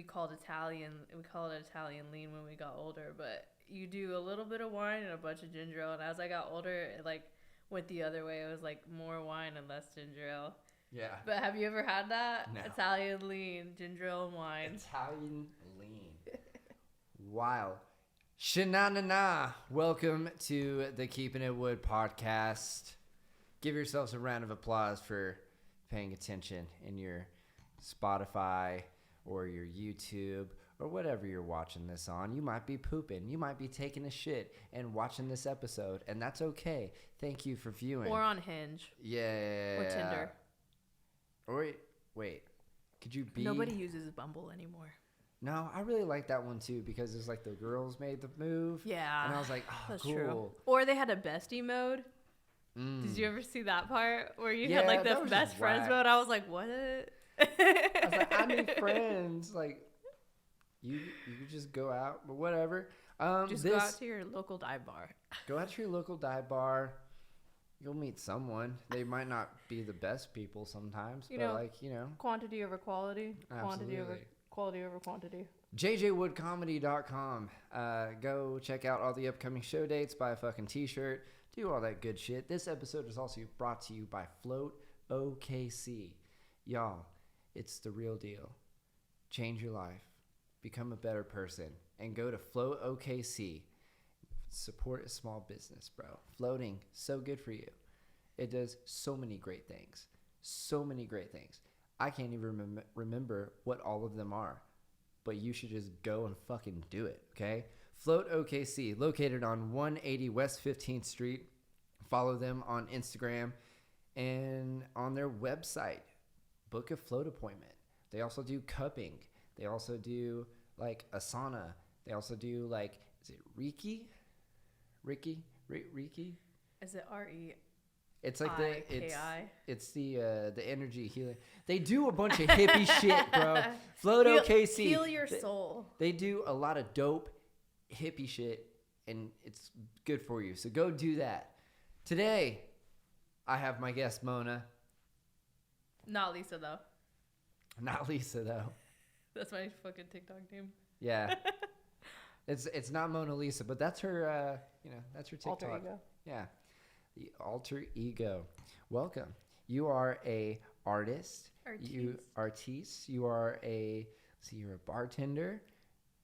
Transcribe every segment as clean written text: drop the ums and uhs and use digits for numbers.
we call it Italian lean when we got older, but you do a little bit of wine and a bunch of ginger ale. And as I got older, it like went the other way. It was like more wine and less ginger ale. Yeah. But have you ever had that? No. Italian lean, ginger ale and wine. Italian lean. Wow. Shanana. Welcome to the Keeping It Wood podcast. Give yourselves a round of applause for paying attention in your Spotify or your YouTube or whatever you're watching this on. You might be pooping. You might be taking a shit and watching this episode, and that's okay. Thank you for viewing. Or on Hinge. Yeah. Or Tinder. Or wait. Could you be... Nobody uses Bumble anymore. No, I really like that one too because it's like the girls made the move. Yeah. And I was like, oh, that's cool. True. Or they had a bestie mode. Did you ever see that part where you had like the best friends mode? I was like, what? I was like, I need friends. Like, you could just go out, but whatever. Just go out to your local dive bar. Go out to your local dive bar. You'll meet someone. They might not be the best people sometimes, quantity over quality. Absolutely. Quality over quantity. jjwoodcomedy.com. Go check out all the upcoming show dates. Buy a fucking t-shirt. Do all that good shit. This episode is also brought to you by Float OKC. Y'all, it's the real deal. Change your life. Become a better person. And go to Float OKC. Support a small business, bro. Floating, so good for you. It does so many great things. So many great things. I can't even remember what all of them are. But you should just go and fucking do it, okay? Float OKC, located on 180 West 15th Street. Follow them on Instagram and on their website. Book a float appointment. They also do cupping. They also do like a sauna. They also do like, is it Reiki? Reiki? Is it R-E? It's like it's the energy healing. They do a bunch of hippie shit, bro. Float OKC. Heal your soul. They do a lot of dope hippie shit, and it's good for you. So go do that. Today, I have my guest Mona. Not Lisa though. Not Lisa though. That's my fucking TikTok name. Yeah. It's not Mona Lisa, but that's her. That's her TikTok. Alter ego. Yeah. The alter ego. Welcome. You are a artist. Artiste. You are you're a bartender.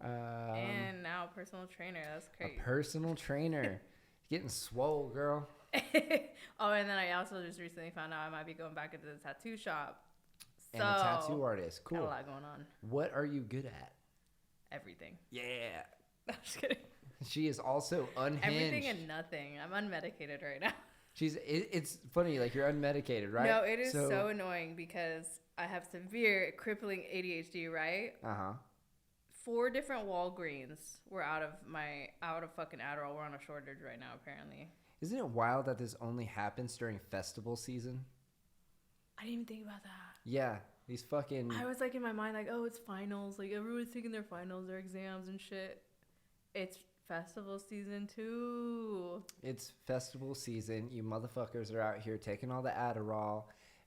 And now a personal trainer. That's crazy. A personal trainer. Getting swole, girl. Oh, and then I also just recently found out I might be going back into the tattoo shop. And a tattoo artist. Cool. Got a lot going on. What are you good at? Everything. Yeah. I'm just kidding. She is also unhinged. Everything and nothing. I'm unmedicated right now. It's funny, like you're unmedicated, right? No, it is so annoying because I have severe crippling ADHD, right? 4 different Walgreens were out of fucking Adderall. We're on a shortage right now, apparently. Isn't it wild that this only happens during festival season? I didn't even think about that. Yeah, these fucking... I was like in my mind like, oh, it's finals. Like everyone's taking their finals, their exams and shit. It's festival season too. It's festival season. You motherfuckers are out here taking all the Adderall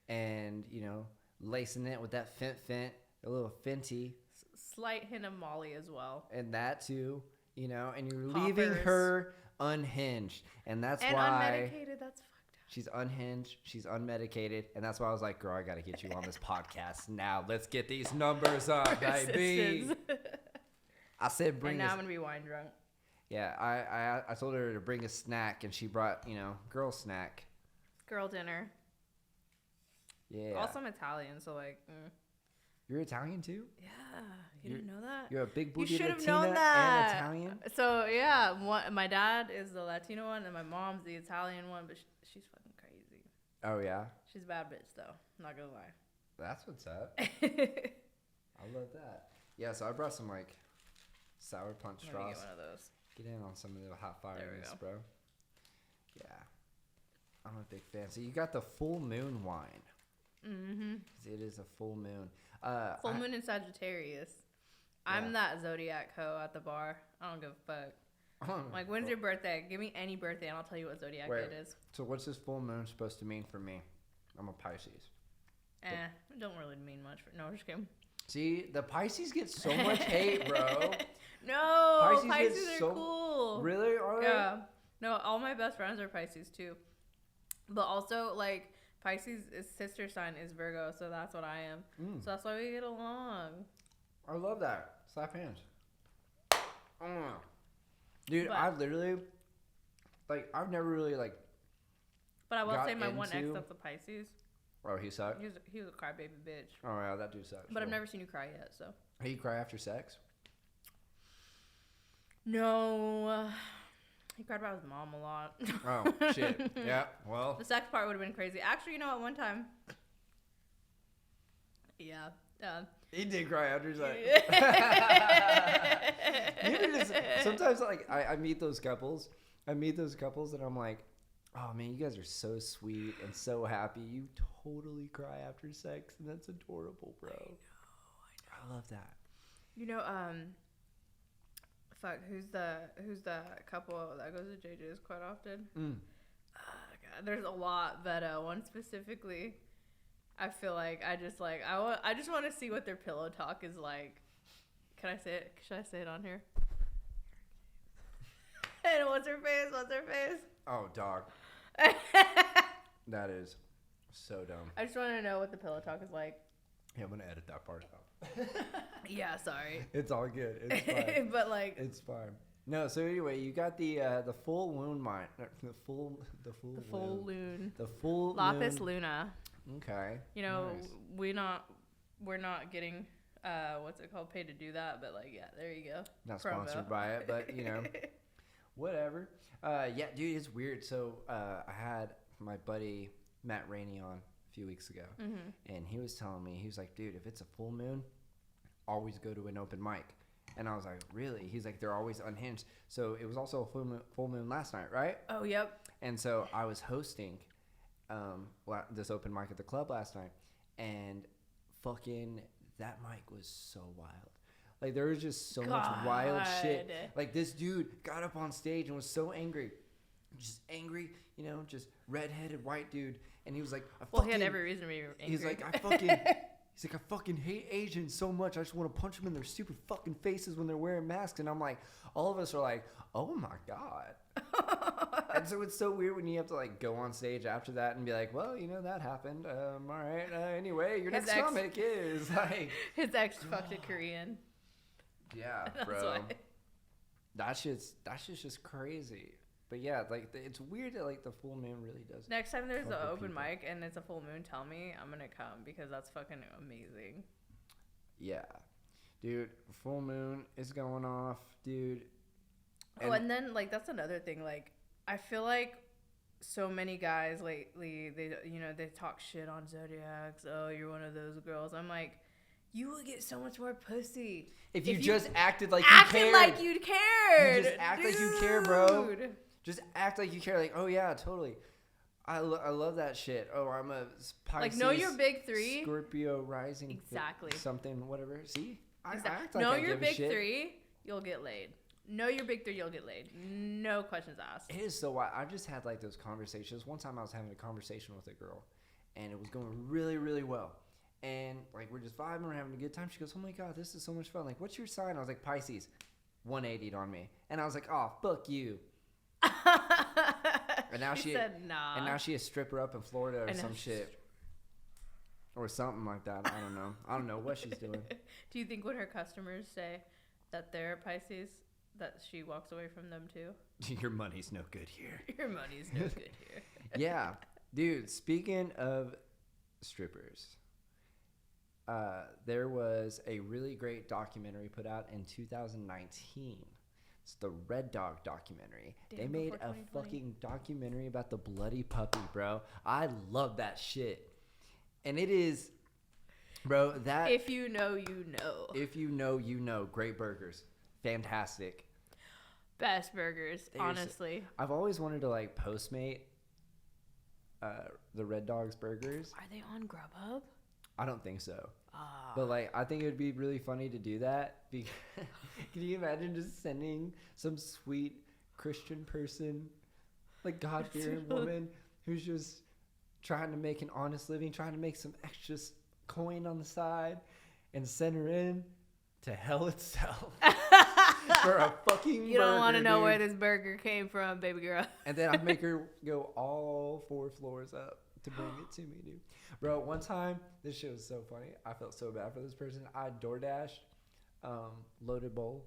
and, lacing it with that fent, a little Fenty. Slight hint of Molly as well. And that too, and you're leaving her unhinged. And that's why... unmedicated, that's fucked up. She's unhinged. She's unmedicated. And that's why I was like, girl, I got to get you on this podcast now. Let's get these numbers up, baby. I said bring... And now I'm going to be wine drunk. Yeah, I told her to bring a snack, and she brought, girl snack. Girl dinner. Yeah. Also, I'm Italian, so You're Italian too? Yeah. You didn't know that? You're a big booty Latina known that. And Italian? So, yeah, my dad is the Latino one, and my mom's the Italian one, but she's fucking crazy. Oh, yeah? She's a bad bitch, though. I'm not going to lie. That's what's up. I love that. Yeah, so I brought some, sour punch straws. Let me get one of those. Get in on some of the hot fireness, bro. Yeah. I'm a big fan. So you got the full moon wine. Mm-hmm. It is a full moon. Full moon in Sagittarius. Yeah. I'm that zodiac hoe at the bar. I don't give a fuck. When's your birthday? Give me any birthday and I'll tell you what zodiac it is. So what's this full moon supposed to mean for me? I'm a Pisces. It don't really mean much. No, just kidding. See, the Pisces get so much hate, bro. No, Pisces are cool. Really? Are they? Yeah. No, all my best friends are Pisces too. But also, like, Pisces' sister sign is Virgo, so that's what I am. So that's why we get along. I love that. Slap hands. Dude, I've literally, like, I've never really, like, but I will say my one ex that's a Pisces. Oh, he sucked? He was a crybaby bitch. Oh, yeah, that dude sucks. But I've never seen you cry yet, so. Hey, you cry after sex? No. He cried about his mom a lot. Oh, shit. Yeah, well. The sex part would have been crazy. Actually, you know what? One time. Yeah. He did cry after sex. Sometimes, like, I meet those couples. And I'm like, oh, man, you guys are so sweet and so happy. You totally cry after sex, and that's adorable, bro. I know. I love that. You know, fuck, who's the couple that goes to JJ's quite often? God, there's a lot, but one specifically, I feel like I just want to see what their pillow talk is like. Can I say it? Should I say it on here? And what's her face? Oh, dog. That is so dumb. I just want to know what the pillow talk is like. Yeah, I'm gonna edit that part out. Yeah, sorry. It's all good. It's fine. But like, it's fine. No, so anyway, you got the full moon mine, the full loon. The full Lapis moon. Luna. Okay. You know, nice. we're not getting what's it called, paid to do that, but like, yeah, there you go. Not sponsored by it, but you know, whatever. Yeah, dude, it's weird. So I had my buddy Matt Rainey on a few weeks ago, and he was telling me, he was like, dude, if it's a full moon, always go to an open mic. And I was like, really? He's like, they're always unhinged. So it was also a full moon last night, right? Oh, yep. And so I was hosting this open mic at the club last night, and fucking that mic was so wild. Like, there was just so much wild shit. Like, this dude got up on stage and was so angry. Just angry, you know, just redheaded white dude. And he was like, he had every reason to be angry. He's like, I fucking hate Asians so much. I just want to punch them in their stupid fucking faces when they're wearing masks. And I'm like, all of us are like, oh my God. And so it's so weird when you have to like go on stage after that and be like, well, you know, that happened. All right. Anyway, your next comic is like. His ex fucked a Korean. Yeah, bro. That shit's just crazy. But yeah, like it's weird that like the full moon really does. Next time there's an open mic and it's a full moon, tell me. I'm gonna come because that's fucking amazing. Yeah, dude, full moon is going off, dude. And then like that's another thing. Like I feel like so many guys lately, they talk shit on zodiacs. Oh, you're one of those girls. I'm like, you would get so much more pussy if you just acted like you cared. Like you cared. You just act like you care, bro. Just act like you care. Like, oh yeah, totally. I love that shit. Oh, I'm a Pisces. Like, know your big three. Scorpio rising. Exactly. Something, whatever. See? Exactly. I act like know your big three, you'll get laid. Know your big three, you'll get laid. No questions asked. It is so wild. I just had like those conversations. One time I was having a conversation with a girl, and it was going really, really well. And like we're just vibing, we're having a good time. She goes, "Oh my God, this is so much fun. Like, what's your sign?" I was like, "Pisces." 180'd on me, and I was like, "Oh, fuck you." And now she said, "Nah." And now she a stripper up in Florida or some shit, or something like that. I don't know. I don't know what she's doing. Do you think when her customers say that they're Pisces, that she walks away from them too? Your money's no good here. Your money's no good here. Yeah, dude. Speaking of strippers. There was a really great documentary put out in 2019. It's the Red Dog documentary. They made a fucking documentary about the bloody puppy, bro. I love that shit. And it is, bro, that... If you know, you know. If you know, you know. Great burgers. Fantastic. Best burgers, honestly. I've always wanted to, like, Postmate the Red Dog's burgers. Are they on Grubhub? I don't think so. But like, I think it would be really funny to do that. Can you imagine just sending some sweet Christian person, like God-fearing woman, who's just trying to make an honest living, trying to make some extra coin on the side, and send her in to hell itself for a fucking You don't want to know dude. where this burger came from, baby girl. And then I'd make her go all 4 floors up to bring it to me, dude. Bro, one time, this shit was so funny. I felt so bad for this person. I DoorDashed loaded bowl.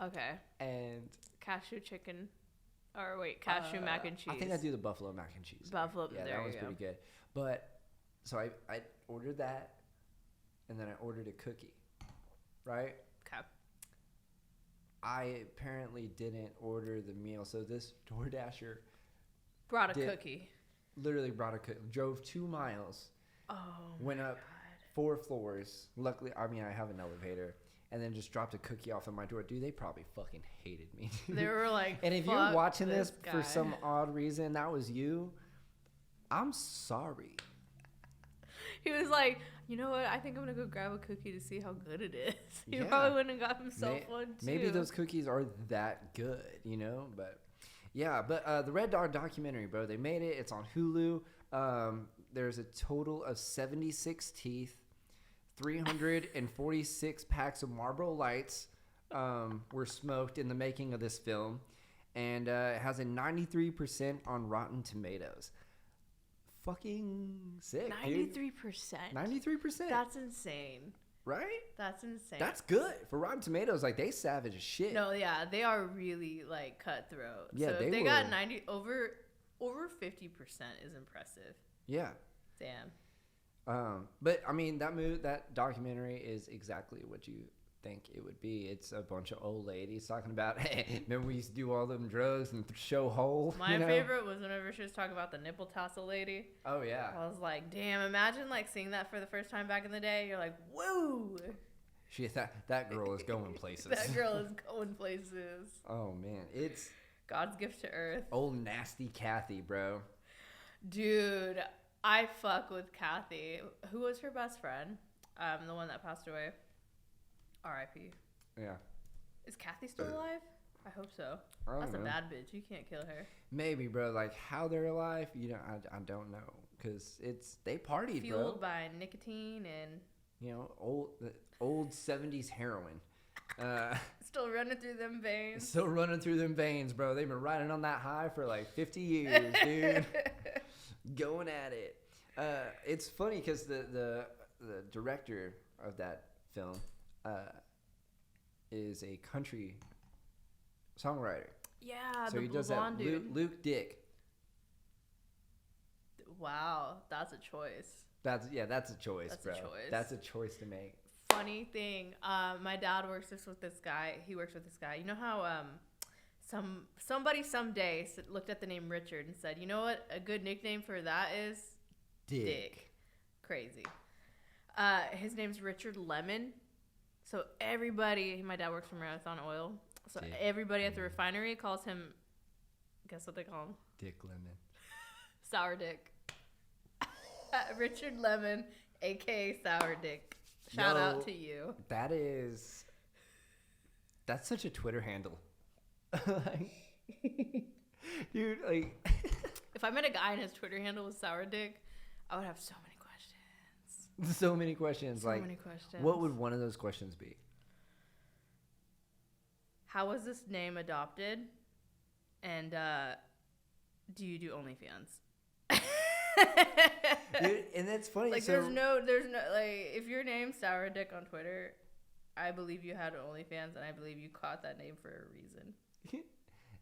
Okay. And cashew chicken. Or wait, cashew mac and cheese. I think I do the buffalo mac and cheese. Buffalo, yeah, there that was you go. pretty good. But, so I ordered that, and then I ordered a cookie, right? Okay. I apparently didn't order the meal, so this DoorDasher brought a cookie. Literally brought a cookie. Drove 2 miles. Oh, went up 4 floors. Luckily, I mean, I have an elevator. And then just dropped a cookie off at my door. Dude, they probably fucking hated me. Dude. They were like, and if you're watching this guy. for some odd reason, that was you, I'm sorry. He was like, you know what? I think I'm going to go grab a cookie to see how good it is. He Yeah. probably went and got himself one, too. Maybe those cookies are that good, you know? But, yeah. But the Red Dog documentary, bro, they made it. It's on Hulu. There's a total of 76 teeth. 346 packs of Marlboro Lights were smoked in the making of this film. And it has a 93% on Rotten Tomatoes. Fucking sick, 93%. dude. 93%. That's insane. Right? That's insane. That's good. For Rotten Tomatoes, like, they savage as shit. No, yeah, they are really, like, cutthroat. Yeah, so if they got were... over 50% is impressive. Yeah. Damn. But I mean, that documentary is exactly what you think it would be. It's a bunch of old ladies talking about, hey, remember we used to do all them drugs and show hole? My favorite was whenever she was talking about the nipple tassel lady. Oh yeah. I was like, damn, imagine like seeing that for the first time back in the day. You're like, woo. That girl is going places. That girl is going places. Oh man, it's God's gift to earth. Old nasty Kathy, bro. Dude, I fuck with Kathy. Who was her best friend? The one that passed away. R.I.P. Yeah. Is Kathy still alive? I hope so. That's a bad bitch. You can't kill her. Maybe, bro. Like how they're alive, I don't know, cause they partied, fueled by nicotine and old 70s heroin. Still running through them veins. Still running through them veins, bro. They've been riding on that high for like 50 years, dude. Going at it. It's funny because the director of that film is a country songwriter. Yeah, so the he does blonde that. dude. Luke Dick. Wow, that's a choice. That's a choice, that's bro. A choice. That's a choice to make. Funny thing, my dad works with this guy. He works with this guy. You know how somebody someday looked at the name Richard and said, you know what a good nickname for that is? Dick. Crazy. His name's Richard Lemon. So everybody, my dad works for Marathon Oil. So Dick. Everybody at the refinery calls him, guess what they call him? Dick Lemon. Sour Dick. Richard Lemon, a.k.a. Sour Dick. Shout out to you. That's such a Twitter handle. Dude, like... If I met a guy and his Twitter handle was Sour Dick, I would have so many questions. So many questions. So many questions. What would one of those questions be? How was this name adopted? And do you do OnlyFans? Dude, and that's funny. Like, so, there's no, like, if your name's Sour Dick on Twitter, I believe you had OnlyFans, and I believe you caught that name for a reason.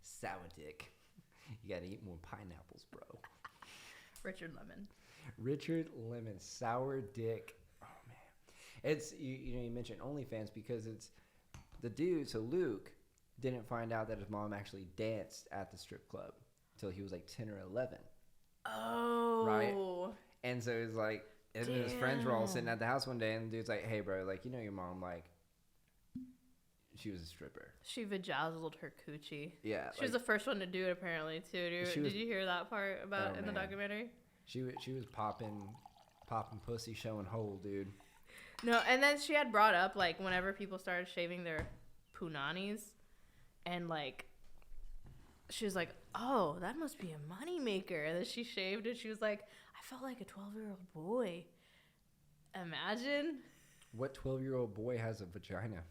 Sour Dick. You gotta eat more pineapples, bro. Richard Lemon. Richard Lemon, Sour Dick. Oh man, it's you mentioned OnlyFans because it's the dude. So Luke didn't find out that his mom actually danced at the strip club until he was like 10 or 11. Oh. Right. And so it's like, and his friends were all sitting at the house one day, and the dude's like, "Hey, bro, like your mom, like, she was a stripper. She vajazzled her coochie. Yeah, she was the first one to do it apparently too. Did you hear that part about in the documentary? She was popping pussy, showing hole, dude. No, and then she had brought up like whenever people started shaving their punanis, and like she was like, "Oh, that must be a moneymaker." And then she shaved it. She was like, "I felt like a 12-year-old boy." Imagine. What 12-year-old boy has a vagina?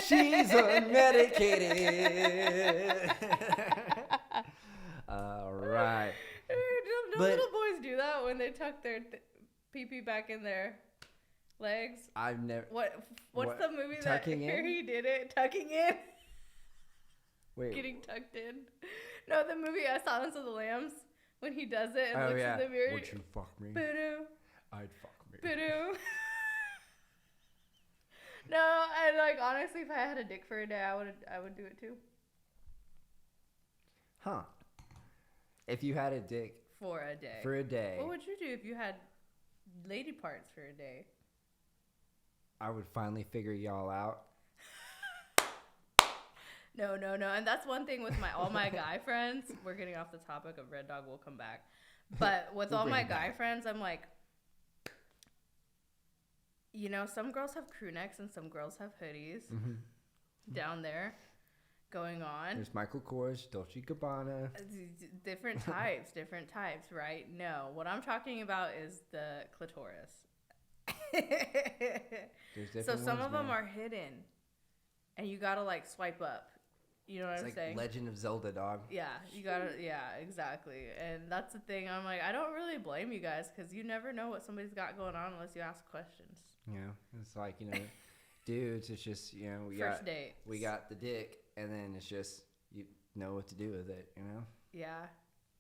She's unmedicated. All right. Do little boys do that when they tuck their pee-pee back in their legs? I've never. What's the movie tucking that in? he did it? Tucking in? Wait. Getting tucked in. No, the movie Silence of the Lambs, when he does it and looks in the mirror. Would you fuck me? Boo-doo. I'd fuck me. Boo-doo. No, I like honestly, if I had a dick for a day, I would do it too. Huh. If you had a dick for a day. For a day. What would you do if you had lady parts for a day? I would finally figure y'all out. No. And that's one thing with all my guy friends. We're getting off the topic of Red Dog. We'll come back. But with all my guy friends, I'm like, you know, some girls have crew necks and some girls have hoodies down there going on. There's Michael Kors, Dolce & Gabbana. Different types, right? No, what I'm talking about is the clitoris. So some of them are hidden, and you gotta like swipe up. You know what I'm saying? Legend of Zelda, dog. Yeah, you gotta. Yeah, exactly. And that's the thing. I'm like, I don't really blame you guys because you never know what somebody's got going on unless you ask questions. Yeah, it's like, you know, dudes. It's just, you know, we got the dick, and then it's just you know what to do with it. You know. Yeah.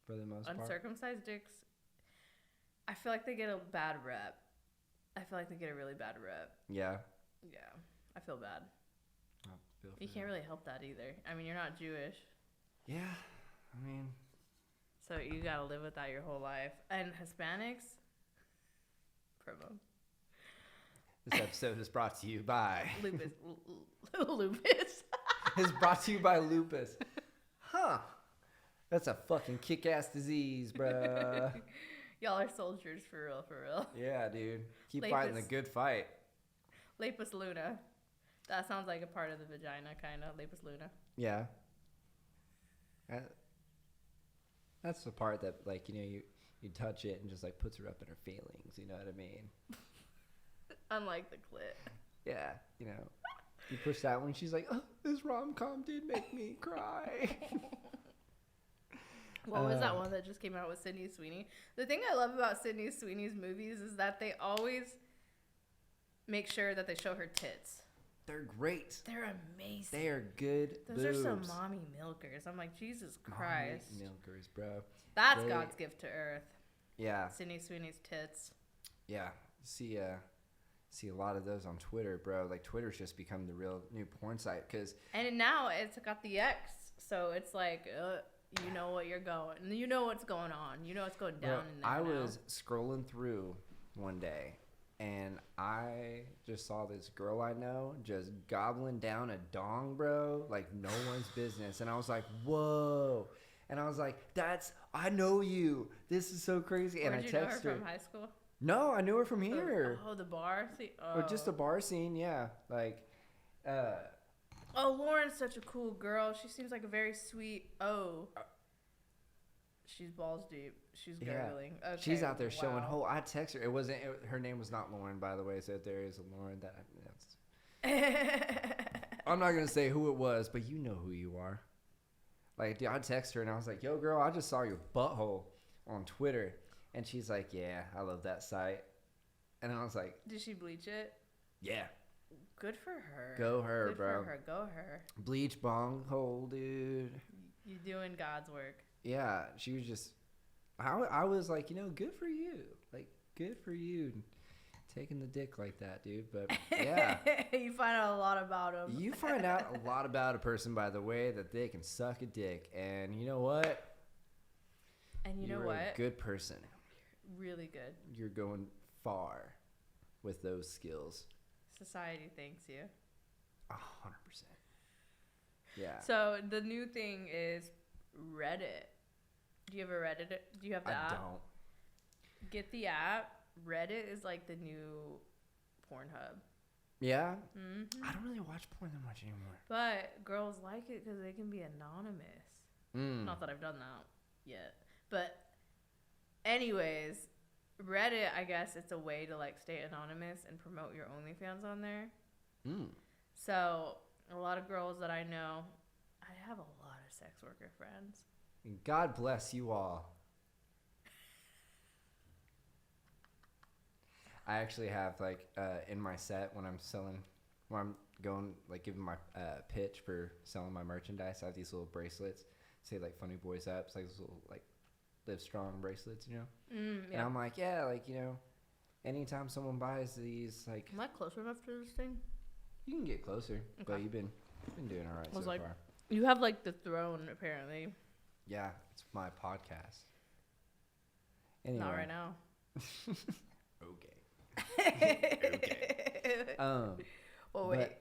For the most part. Uncircumcised dicks. I feel like they get a bad rep. I feel like they get a really bad rep. Yeah. Yeah, I feel bad. You can't really help that either. I mean, you're not Jewish. Yeah, I mean. So you gotta live with that your whole life. And Hispanics, promo. This episode is brought to you by lupus. Lupus. It's brought to you by lupus. Huh? That's a fucking kick-ass disease, bruh. Y'all are soldiers for real. Yeah, dude. Keep fighting the good fight. Lapis luna. That sounds like a part of the vagina, kind of. Lapis luna. Yeah. That's the part that, like, you know, you touch it and just, like, puts her up in her feelings. You know what I mean? Unlike the clit. Yeah, you know. You push that one, she's like, oh, this rom-com did make me cry. What was that one that just came out with Sydney Sweeney? The thing I love about Sydney Sweeney's movies is that they always make sure that they show her tits. They're great. They're amazing. They are good Those are some mommy milkers. I'm like, Jesus Christ. Mommy milkers, bro. That's God's gift to earth. Yeah. Sydney Sweeney's tits. Yeah. See a lot of those on Twitter, bro. Like, Twitter's just become the real new porn site. And now it's got the X. So it's like, you know what you're going. You know what's going on. You know what's going down in there. I was scrolling through one day, and I just saw this girl I know just gobbling down a dong, bro, like no one's business. And I was like, whoa. And I was like, I know you. This is so crazy. And I texted her. Did you know her from high school? No, I knew her from here. Oh, the bar scene? Or just the bar scene, yeah. Like, oh, Lauren's such a cool girl. She seems like a very sweet. She's balls deep. She's gurgling. Yeah. Okay, she's out there showing whole. I text her. Her name was not Lauren, by the way. So if there is a Lauren, I'm not gonna say who it was, but you know who you are. Like, dude, I text her and I was like, "Yo, girl, I just saw your butthole on Twitter," and she's like, "Yeah, I love that site," and I was like, "Did she bleach it?" Yeah. Good for her. Go her, bro. Good for her. Go her. Bleach bong hole, dude. You doing God's work. Yeah, she was just. I was like, you know, good for you. Like, good for you. Taking the dick like that, dude. But yeah. You find out a lot about them. You find out a lot about a person by the way that they can suck a dick. And you know what? You're a good person. You're really good. You're going far with those skills. Society thanks you. 100%. Yeah. So the new thing is Reddit. Do you have a Reddit? Do you have the app? I don't. Get the app. Reddit is like the new Pornhub. Yeah? Mm-hmm. I don't really watch porn that much anymore. But girls like it because they can be anonymous. Not that I've done that yet. But anyways, Reddit, I guess it's a way to like stay anonymous and promote your OnlyFans on there. So a lot of girls that I know, I have a lot of sex worker friends. God bless you all. I actually have like in my set when I'm going like giving my pitch for selling my merchandise, I have these little bracelets, say like Funny Boys Up, it's like these little like Live Strong bracelets, you know. And I'm like, yeah, like, you know, anytime someone buys these, like, am I close enough to this thing? You can get closer, but you've been doing all right so like, far. You have like the throne apparently. Yeah, it's my podcast. Anyway. Not right now. Okay. Well, wait.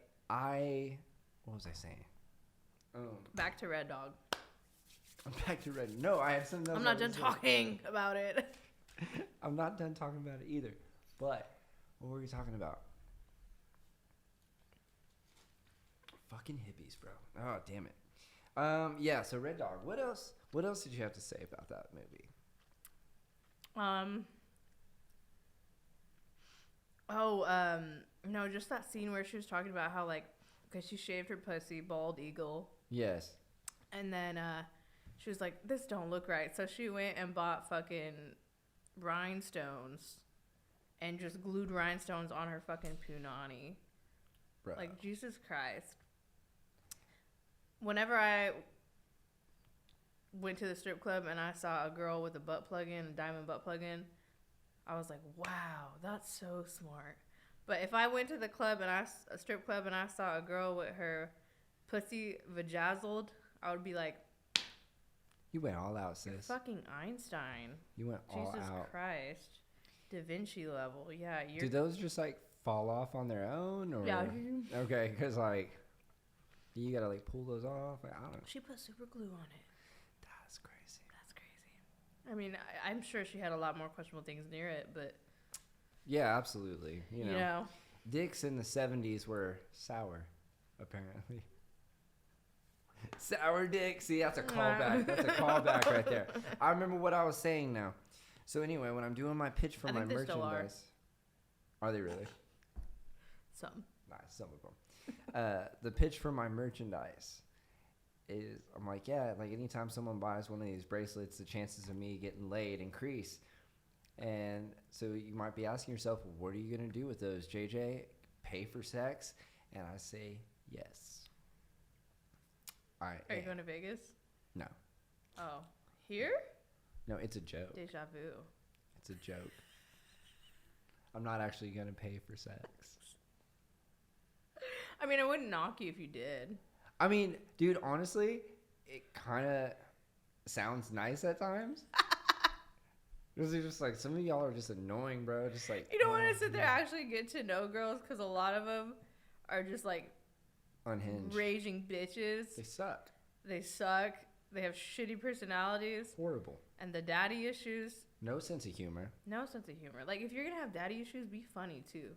What was I saying? Back to Red Dog. Back to Red. No, I have something else. I'm not done talking about it. I'm not done talking about it either. But what were we talking about? Fucking hippies, bro. Oh, damn it. Yeah, so Red Dog. What else did you have to say about that movie? No, just that scene where she was talking about how, like, because she shaved her pussy, bald eagle. Yes. And then, she was like, this don't look right. So she went and bought fucking rhinestones and just glued rhinestones on her fucking punani. Bro. Like, Jesus Christ. Whenever I went to the strip club and I saw a girl with a butt plug in, a diamond butt plug in, I was like, wow, that's so smart. But if I went to the club and a strip club and I saw a girl with her pussy vajazzled, I would be like, you went all out, sis. You're fucking Einstein. You went all Jesus out. Christ. Da Vinci level. Yeah. Do those just like fall off on their own? Or? Yeah. Okay, because like, you gotta like pull those off. Like, I don't know. She put super glue on it. That's crazy. That's crazy. I mean, I'm sure she had a lot more questionable things near it, but. Yeah, absolutely. You know. Dicks in the 70s were sour, apparently. Sour dick. See, that's a callback. That's a callback right there. I remember what I was saying now. So anyway, when I'm doing my pitch for my merchandise. Are they really? Some. Nah, some of them. The pitch for my merchandise is, I'm like, yeah, like anytime someone buys one of these bracelets, the chances of me getting laid increase. And so you might be asking yourself, what are you going to do with those, JJ? Pay for sex? And I say, yes. Are you going to Vegas? No. Oh. Here? No, it's a joke. Deja vu. It's a joke. I'm not actually going to pay for sex. I mean, I wouldn't knock you if you did. I mean, dude, honestly, it kind of sounds nice at times. It's just like, some of y'all are just annoying, bro. Just like, you don't want to sit there and actually get to know girls, because a lot of them are just like unhinged, raging bitches. They suck. They have shitty personalities. Horrible. And the daddy issues. No sense of humor. Like, if you're gonna have daddy issues, be funny too.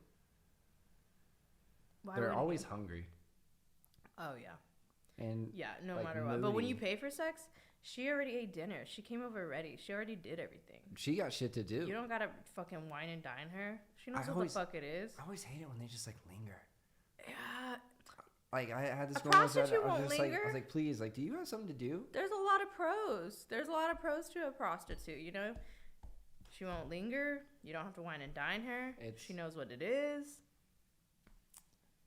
They're always hungry. Oh yeah. And yeah, no like matter what. But when you pay for sex, she already ate dinner. She came over ready. She already did everything. She got shit to do. You don't gotta fucking wine and dine her. She knows what the fuck it is. I always hate it when they just like linger. Yeah. Like, I had this a girl prostitute won't linger. I was like, please, like, do you have something to do? There's a lot of pros. There's a lot of pros to a prostitute, you know? She won't linger. You don't have to wine and dine her. She knows what it is.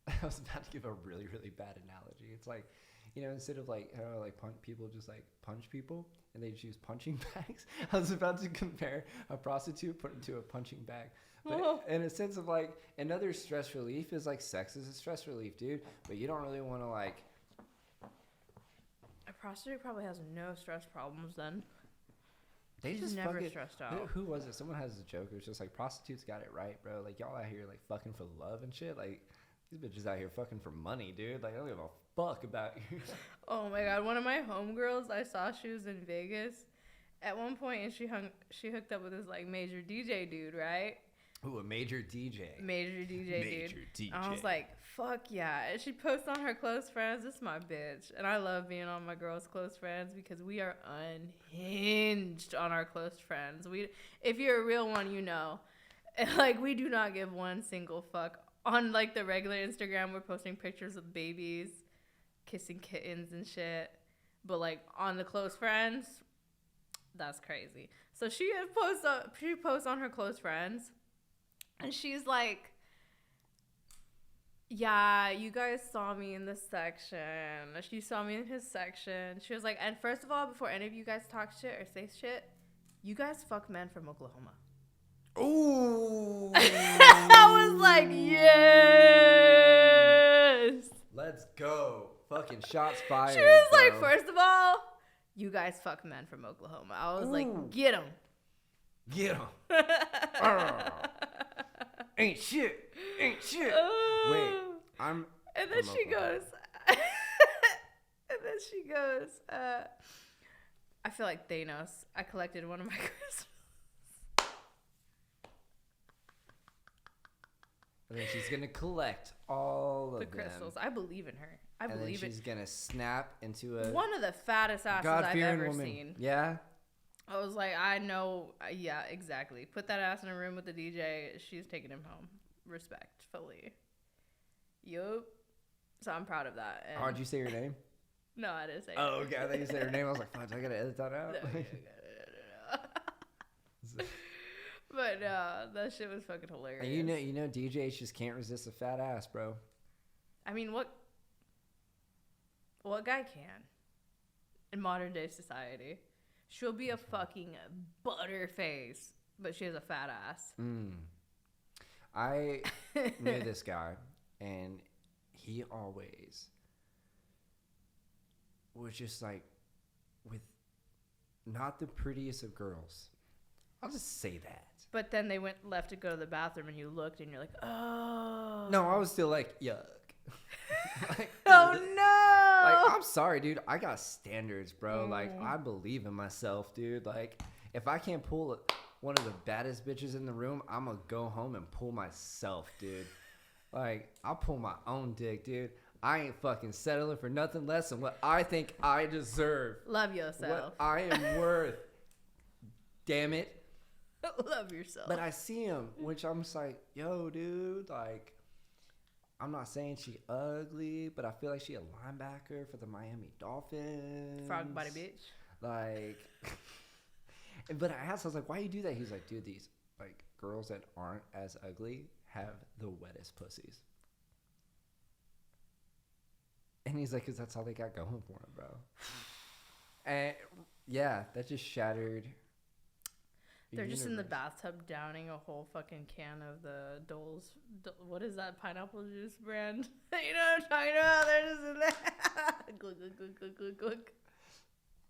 I was about to give a really, really bad analogy. It's like, you know, instead of like how like people just like punch people and they just use punching bags, I was about to compare a prostitute put into a punching bag. But in a sense of like, another stress relief is like sex is a stress relief, dude. But you don't really want to like. A prostitute probably has no stress problems then. They just never stressed out. Who was it? Someone has a joke. It was just like, prostitutes got it right, bro. Like, y'all out here like fucking for love and shit. Like, these bitches out here fucking for money, dude. Like, I don't give a fuck about you. Oh my god, one of my homegirls, I saw she was in Vegas at one point, and she hooked up with this like major DJ dude, right? Ooh, a major DJ. Major DJ, dude. I was like, fuck yeah. And she posts on her close friends. This is my bitch. And I love being on my girls' close friends because we are unhinged on our close friends. If you're a real one, you know. Like, we do not give one single fuck. On, like, the regular Instagram, we're posting pictures of babies, kissing kittens and shit. But, like, on the close friends, that's crazy. So she posts on her close friends. And she's like, yeah, you guys saw me in this section. She saw me in his section. She was like, and first of all, before any of you guys talk shit or say shit, you guys fuck men from Oklahoma. Ooh. I was like, yes. Let's go. Fucking shots fired. She was bro. like, first of all, you guys fuck men from Oklahoma. I was like, get him. Get him. Ain't shit. Wait, I'm. And then she goes. I feel like Thanos. I collected one of my crystals. And then she's gonna collect all of the crystals. I believe in her. I believe she's gonna snap into a one of the fattest asses I've ever seen. Yeah. I was like, I know. Yeah, exactly. Put that ass in a room with the DJ. She's taking him home. Respectfully. Yup. So I'm proud of that. And did you say your name? No, I didn't say. Oh, okay. I thought you said her name. I was like, fuck, I gotta edit that out. No. But that shit was fucking hilarious. And you know, DJs just can't resist a fat ass, bro. I mean, what guy can in modern day society? She'll be a fucking butterface, but she has a fat ass. I knew this guy, and he always was just like with not the prettiest of girls. I'll just say that. But then they left to go to the bathroom, and you looked, and you're like, oh. No, I was still like, yuck. Like, oh no. Like, I'm sorry, dude. I got standards, bro. Like, I believe in myself, dude. Like, if I can't pull one of the baddest bitches in the room, I'm gonna go home and pull myself, dude. Like, I'll pull my own dick, dude. I ain't fucking settling for nothing less than what I think I deserve. Love yourself. What I am worth. Damn it. Love yourself. But I see him, which I'm just like, yo, dude, like, I'm not saying she ugly, but I feel like she a linebacker for the Miami Dolphins. Frog body bitch. Like, but I asked, I was like, why you do that? He's like, dude, these like girls that aren't as ugly have the wettest pussies. And he's like, because that's all they got going for him, bro. And yeah, that just shattered. They're just in the bathtub downing a whole fucking can of the Dole's. What is that pineapple juice brand? You know what I'm talking about? They're just in there. Glug, glug, glug, glug, glug, glug.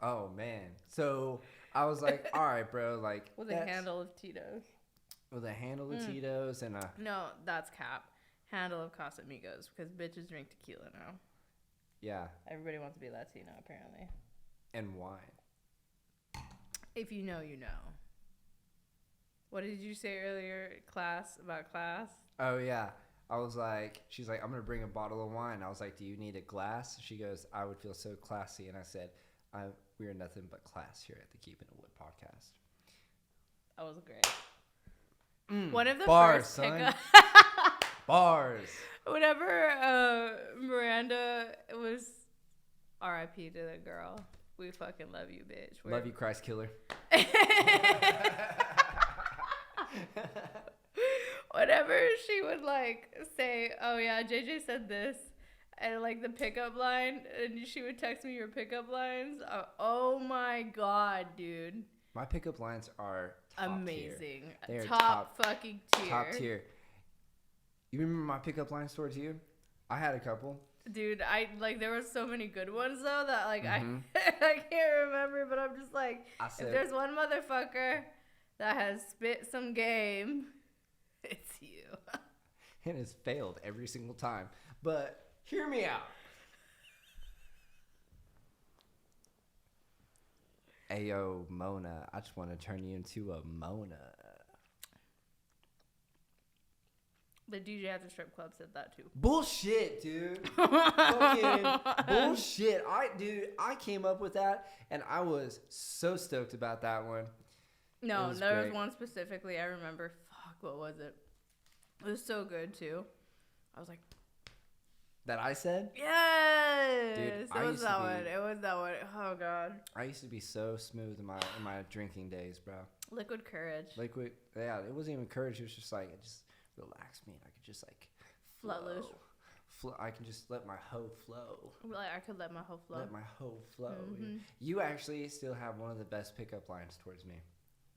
Oh, man. So I was like, all right, bro. Like, with a handle of Tito's. With a handle of Tito's and a. No, that's cap. Handle of Casamigos because bitches drink tequila now. Yeah. Everybody wants to be Latino, apparently. And wine. If you know, you know. What did you say earlier, about class? Oh, yeah. I was like, she's like, I'm going to bring a bottle of wine. I was like, do you need a glass? She goes, I would feel so classy. And I said, we are nothing but class here at the Keeping It Wood podcast. That was great. One of the bars, first son. Bars. Whenever Miranda was R.I.P. to the girl, we fucking love you, bitch. Love you, Christ killer. Whenever she would like say, oh yeah, JJ said this, and like the pickup line, and she would text me your pickup lines. Oh my god, dude. My pickup lines are amazing. They are top fucking tier. Top tier. You remember my pickup lines towards you? I had a couple. Dude, there were so many good ones though that like I can't remember, but I'm just like, if there's one motherfucker that has spit some game, it's you. And it's failed every single time. But hear me out. Ayo, Mona, I just want to turn you into a Mona. The DJ at the strip club said that too. Bullshit, dude. Fucking bullshit. I came up with that, and I was so stoked about that one. No, there was one specifically I remember. Fuck, what was it? It was so good too. I was like, that I said? Yes! Dude, it was that one. It was that one. Oh, God. I used to be so smooth in my drinking days, bro. Liquid courage. Yeah, it wasn't even courage. It was just like, it just relaxed me. And I could just like let loose. I can just let my hoe flow. Like, I could let my hoe flow. Let my hoe flow. Mm-hmm. You actually still have one of the best pickup lines towards me.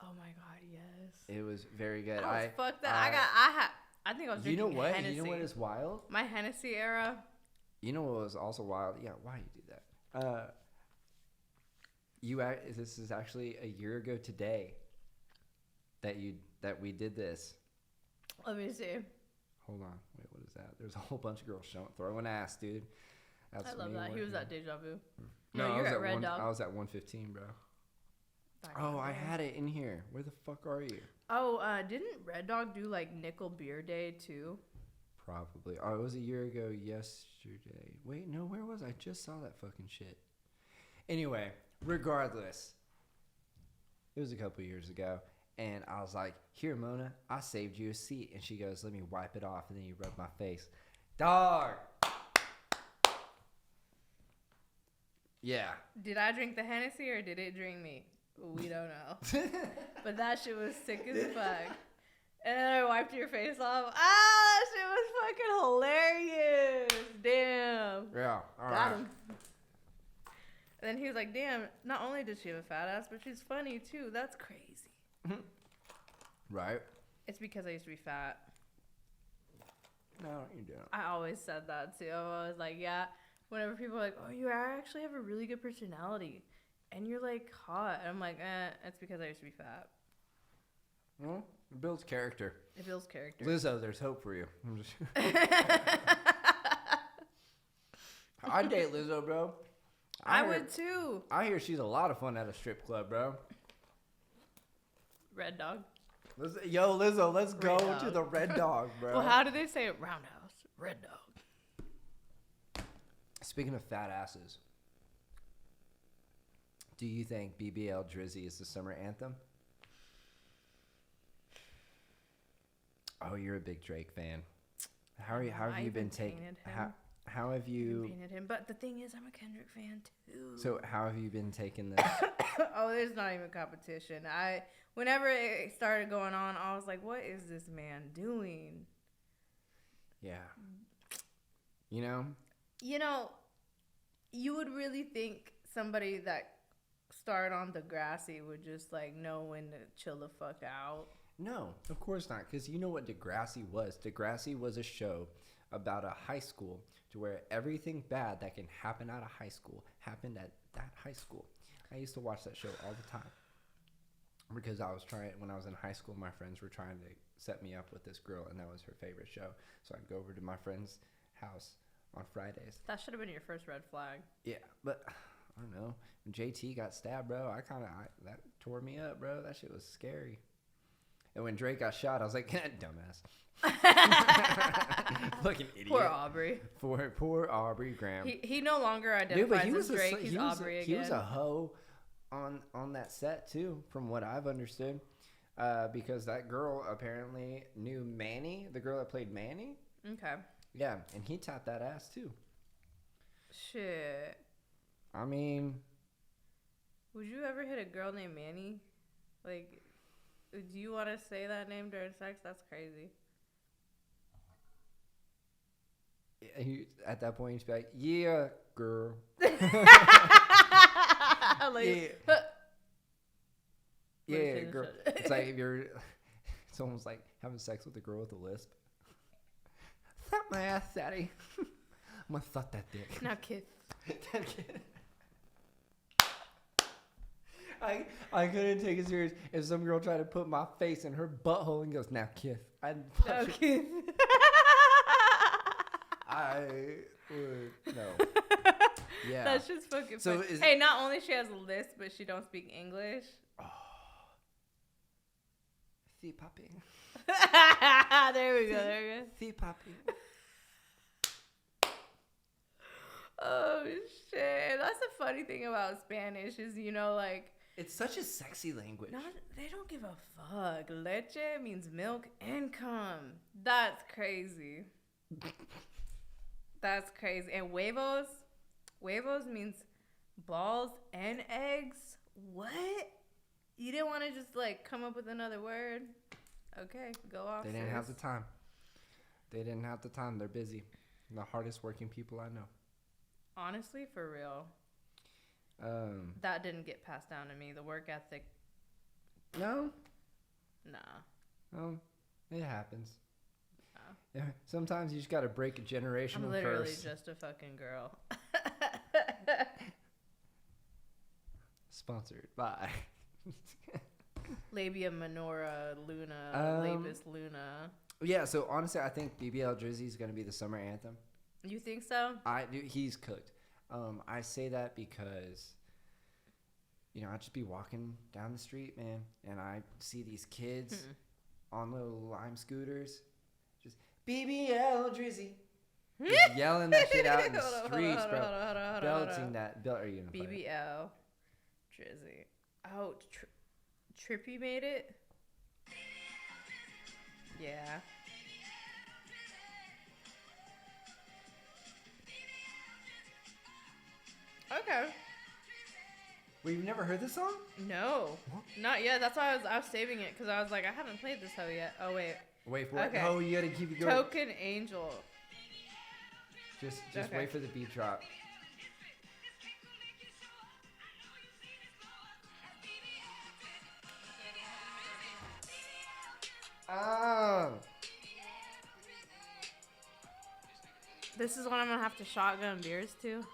Oh, my God, yes. It was very good. Fuck that. I think I was drinking Hennessy. You know what is wild? My Hennessy era. You know what was also wild? Yeah, why you do that? This is actually a year ago today that we did this. Let me see. Hold on. Wait, what is that? There's a whole bunch of girls throwing ass, dude. I love that. He was at Deja Vu. No, you're at Red Dog. I was at 115, bro. Oh, I had it in here. Where the fuck are you? Oh, didn't Red Dog do like Nickel Beer Day too? Probably. Oh, it was a year ago yesterday. Wait, no, where was I? Just saw that fucking shit. Anyway, regardless, it was a couple years ago, and I was like, here, Mona, I saved you a seat. And she goes, let me wipe it off, and then you rub my face. Dog! Yeah. Did I drink the Hennessy or did it drink me? We don't know. But that shit was sick as fuck. And then I wiped your face off. Ah, that shit was fucking hilarious. Damn. Yeah. All Got right. him. And then he was like, damn, not only does she have a fat ass, but she's funny too. That's crazy. Right. It's because I used to be fat. No, you don't. I always said that too. I was like, yeah. Whenever people are like, oh, you actually have a really good personality. And you're like hot. And I'm like, it's because I used to be fat. Well, it builds character. It builds character. Lizzo, there's hope for you. I'd date Lizzo, bro. I would too. I hear she's a lot of fun at a strip club, bro. Red Dog. Yo, Lizzo, let's go to the Red Dog, bro. Well, how do they say it? Roundhouse. Red Dog. Speaking of fat asses, do you think BBL Drizzy is the summer anthem? Oh, you're a big Drake fan. How have you been taking? How have you painted him? But the thing is, I'm a Kendrick fan too. So how have you been taking this? Oh, there's not even competition. Whenever it started going on, I was like, what is this man doing? Yeah. You know, you would really think somebody that started on Degrassi would just like know when to chill the fuck out. No, of course not. Because you know what Degrassi was? Degrassi was a show about a high school to where everything bad that can happen at a high school happened at that high school. I used to watch that show all the time because when I was in high school, my friends were trying to set me up with this girl, and that was her favorite show. So I'd go over to my friend's house on Fridays. That should have been your first red flag. Yeah, but I don't know. When JT got stabbed, bro, that tore me up, bro. That shit was scary. And when Drake got shot, I was like, dumbass. Fucking idiot. Poor Aubrey. Poor Aubrey Graham. He no longer identifies as Drake. He's Aubrey again. He was a hoe on that set, too, from what I've understood. Because that girl apparently knew Manny, the girl that played Manny. Okay. Yeah, and he tapped that ass, too. Shit. I mean... Would you ever hit a girl named Manny? Like... Do you want to say that name during sex? That's crazy. At that point, you'd be like, yeah, girl. Yeah, girl. It's like it's almost like having sex with a girl with a lisp. Thought my ass, daddy. I'm gonna thought that dick. Now kiss. I couldn't take it serious if some girl tried to put my face in her butthole and goes, now kiss. Now kiss. I would no. Yeah. That's just fucking so funny. Hey, not only she has a lisp, but she don't speak English. Oh. Feet popping. There we go. Feet popping. Oh, shit. That's the funny thing about Spanish is, like... It's such a sexy language. They don't give a fuck. Leche means milk and cum. That's crazy. That's crazy. And huevos means balls and eggs. What? You didn't want to just come up with another word? Okay, go off. They didn't have the time. They're busy. The hardest working people I know. Honestly, for real. That didn't get passed down to me. The work ethic. No. Nah. It happens. Yeah, sometimes you just got to break a generational curse. I'm literally just a fucking girl. Sponsored by Labia minora luna, lapis luna. Yeah, so honestly, I think BBL Drizzy is going to be the summer anthem. You think so? I do. He's cooked. I say that because, I just be walking down the street, man, and I see these kids on little lime scooters, just BBL Drizzy, just yelling that shit out in the streets, bro. Belting that. Are you gonna play it? BBL Drizzy. Oh, Trippy made it? Yeah. Okay. Well, you've never heard this song? No. What? Not yet. That's why I was saving it, because I was like, I haven't played this hoe yet. Oh, wait. Wait for it. No, you gotta keep it going. Token Angel. Just okay. Wait for the beat drop. Oh. This is what I'm gonna have to shotgun beers to.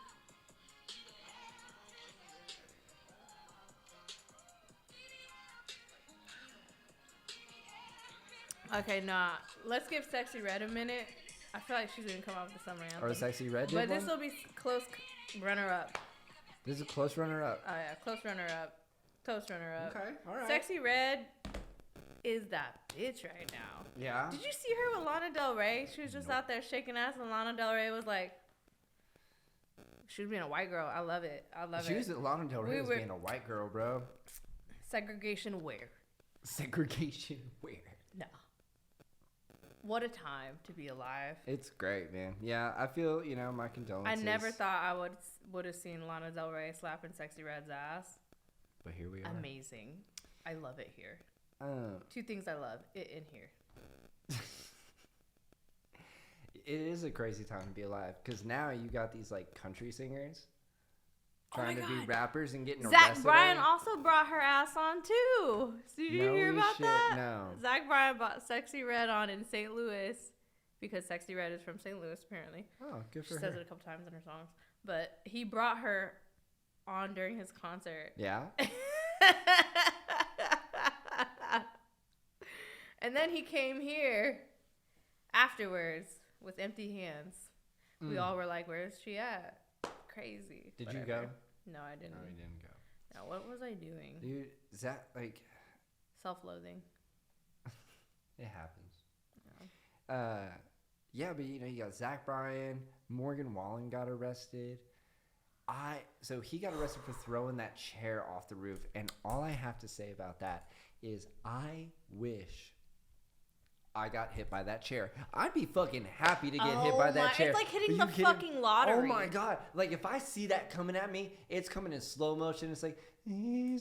Okay, nah. Let's give Sexy Red a minute. I feel like she's gonna come out with the summer anthem. Or Sexy Red did But one? this will be close runner-up. This is a close runner-up. Oh, yeah. Close runner-up. Close runner-up. Okay, all right. Sexy Red is that bitch right now. Yeah. Did you see her with Lana Del Rey? She was just out there shaking ass, and Lana Del Rey was like, she was being a white girl. I love it. She was Lana Del Rey was being a white girl, bro. Segregation where? Segregation where? No. What a time to be alive. It's great, man. Yeah, I feel, my condolences. I never thought I would have seen Lana Del Rey slapping Sexy Red's ass. But here we are. Amazing. I love it here. Two things I love. It in here. It is a crazy time to be alive, because now you got these country singers trying to be rappers and getting arrested. Zach Bryan also brought her ass on too. Did you hear about that? No. Zach Bryan brought Sexy Red on in St. Louis because Sexy Red is from St. Louis apparently. Oh, good for her. She says it a couple times in her songs, but he brought her on during his concert. Yeah. And then he came here afterwards with empty hands. We all were like, "Where's she at?" Crazy. Did you go? No, I didn't. No, you didn't go. No, what was I doing? Dude, is that self-loathing? It happens. Yeah, but you got Zach Bryan, Morgan Wallen got arrested. So he got arrested for throwing that chair off the roof, and all I have to say about that is I wish I got hit by that chair. I'd be fucking happy to get hit by that chair. It's like hitting the fucking lottery. Oh my god. If I see that coming at me, it's coming in slow motion. It's like, I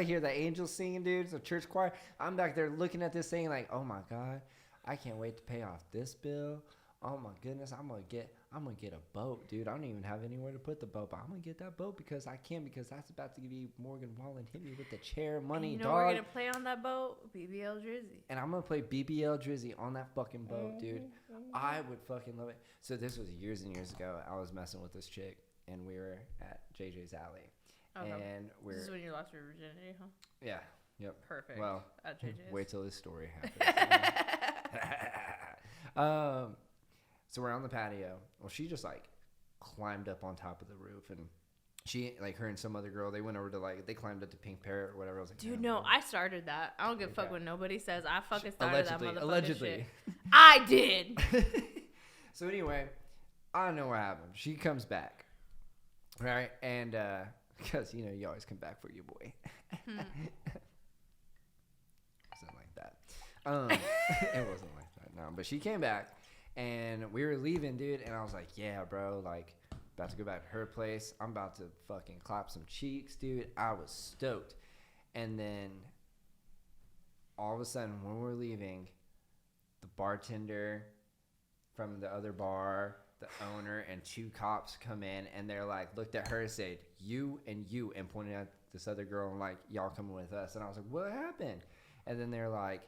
hear the angels singing, dude. It's a church choir. I'm back there looking at this thing like, oh my god, I can't wait to pay off this bill. Oh my goodness, I'm gonna get a boat, dude. I don't even have anywhere to put the boat, but I'm gonna get that boat because that's about to be Morgan Wallen hit me with the chair money, dog. We're gonna play on that boat? BBL Drizzy. And I'm gonna play BBL Drizzy on that fucking boat, dude. I would fucking love it. So this was years and years ago. I was messing with this chick, and we were at JJ's Alley. Okay. And this is when you lost your virginity, huh? Yeah. Yep. Perfect. Well, at JJ's. Wait till this story happens. So we're on the patio. Well, she just climbed up on top of the roof, and she, like, her and some other girl, they went over to, like, they climbed up to Pink Parrot or whatever. I was like, dude, no, I started that. I don't give a fuck what nobody says. I fucking started that motherfucking shit. I did. So anyway, I don't know what happened. She comes back, right? And because you know you always come back for your boy. Wasn't like that. It wasn't like that. No, but she came back, and we were leaving, dude. And I was like, yeah, bro, like. About to go back to her place. I'm about to fucking clap some cheeks, dude. I was stoked. And then all of a sudden, when we're leaving, the bartender from the other bar, the owner, and 2 cops come in, and they're like, looked at her and said, you, and pointed at this other girl and like, y'all coming with us. And I was like, what happened? And then they're like,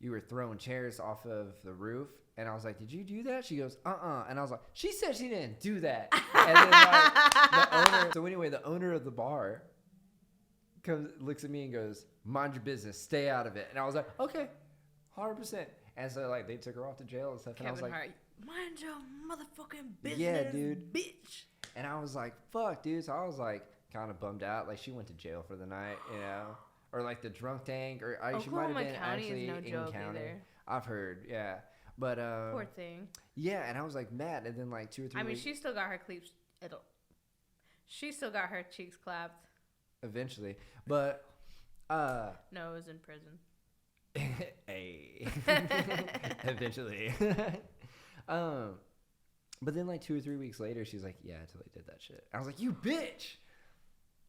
you were throwing chairs off of the roof. And I was like, did you do that? She goes, And I was like, she said she didn't do that. And then like, the owner, so anyway, the owner of the bar looks at me and goes, mind your business, stay out of it. And I was like, okay, 100%. And so like they took her off to jail and stuff. And I was like, Hart, mind your motherfucking business, yeah, dude, bitch. And I was like, fuck, dude. So I was like kind of bummed out. Like she went to jail for the night, you know, or like the drunk tank, or she might have been County actually is no in joke county. Either. I've heard, yeah. But poor thing. Yeah, and I was like mad, and then like 2 or 3. I mean, she still got her cleats. She still got her cheeks clapped. Eventually, but no, it was in prison. Hey, eventually. But then like 2 or 3 weeks later, she's like, "Yeah, I totally did that shit." I was like, "You bitch!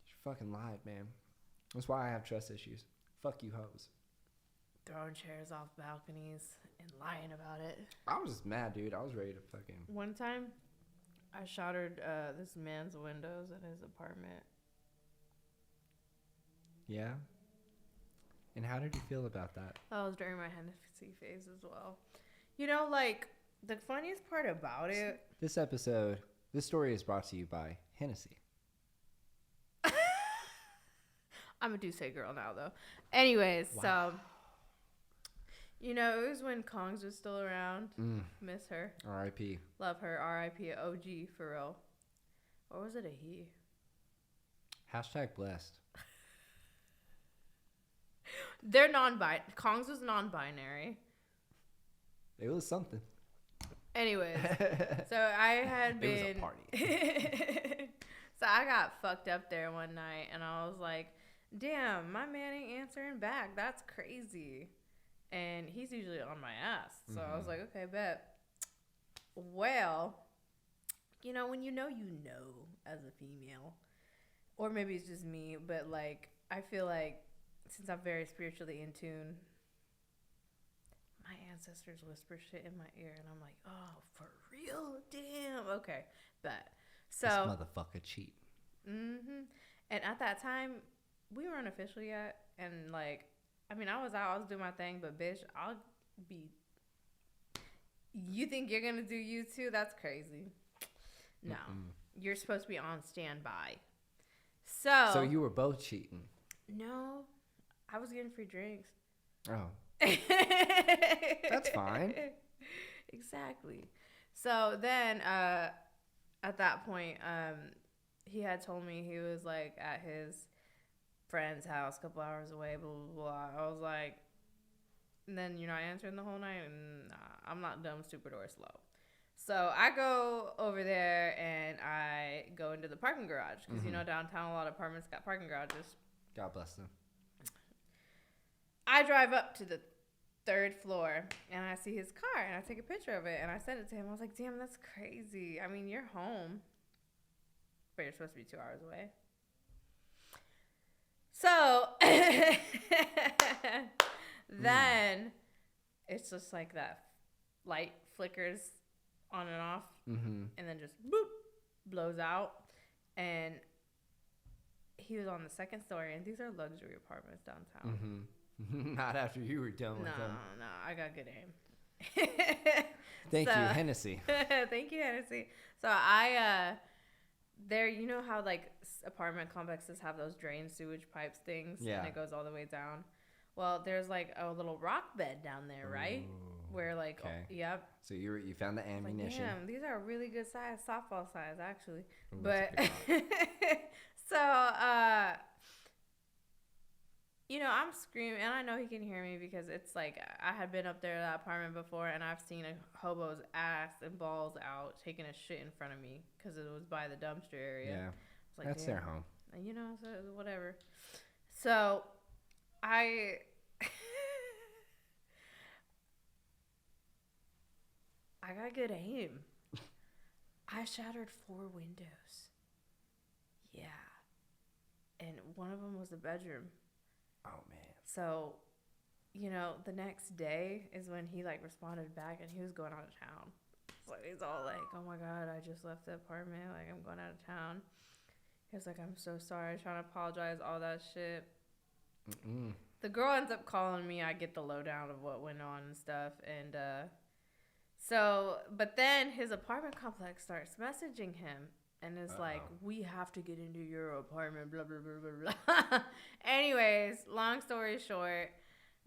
You fucking lied, man." That's why I have trust issues. Fuck you, hoes. Throwing chairs off balconies and lying about it. I was just mad, dude. I was ready to fucking. One time, I shattered this man's windows in his apartment. Yeah? And how did you feel about that? That was during my Hennessy phase as well. You know, like, the funniest part about it... This story is brought to you by Hennessy. I'm a Douce girl now, though. Anyways, wow. So... You know, it was when Kongs was still around. Miss her. R.I.P. Love her. R.I.P. OG, for real. Or was it a he? # blessed. They're non-binary. Kongs was non-binary. It was something. Anyways, so I had been... It was a party. So I got fucked up there one night, and I was like, damn, my man ain't answering back. That's crazy. And he's usually on my ass. So I was like, okay, bet. Well, you know, when you know as a female, or maybe it's just me, but like, I feel like since I'm very spiritually in tune, my ancestors whisper shit in my ear, and I'm like, oh, for real? Damn. Okay, bet. So, this motherfucker cheat. Mm-hmm. And at that time, we weren't official yet, and like, I mean, I was out, I was doing my thing, but bitch, I'll be... You think you're going to do you too? That's crazy. No. You're supposed to be on standby. So you were both cheating? No. I was getting free drinks. Oh. That's fine. Exactly. So then, at that point, he had told me he was like at his friend's house a couple hours away, blah, blah, blah. I was like, and then you're not answering the whole night, and I'm not dumb, stupid, or slow. So I go over there, and I go into the parking garage, because, you know, downtown, a lot of apartments got parking garages. God bless them. I drive up to the 3rd floor, and I see his car, and I take a picture of it, and I sent it to him. I was like, damn, that's crazy. I mean, you're home, but you're supposed to be 2 hours away. So then it's just like that light flickers on and off, and then just boop, blows out. And he was on the 2nd story, and these are luxury apartments downtown. Not after you were done with them. No, I got good aim. Thank you, Hennessy. Thank you, Hennessy. So I there, you know how like apartment complexes have those drain sewage pipes things, and it goes all the way down. Well, there's like a little rock bed down there, right? Where like, yep. So you found the ammunition. Like, damn, these are really good size, softball size actually. Ooh, but so you know, I'm screaming, and I know he can hear me because it's like I had been up there to that apartment before, and I've seen a hobo's ass and balls out taking a shit in front of me because it was by the dumpster area. Yeah, like, that's their home. And, you know, so whatever. So I got good aim. I shattered 4 windows. Yeah, and one of them was the bedroom. Oh, man. So, you know, the next day is when he, like, responded back, and he was going out of town. So he's all like, oh, my God, I just left the apartment. Like, I'm going out of town. He was like, I'm so sorry. Trying to apologize, all that shit. Mm-mm. The girl ends up calling me. I get the lowdown of what went on and stuff. And so, but then his apartment complex starts messaging him. And it's like, we have to get into your apartment, blah, blah, blah, blah, blah. Anyways, long story short,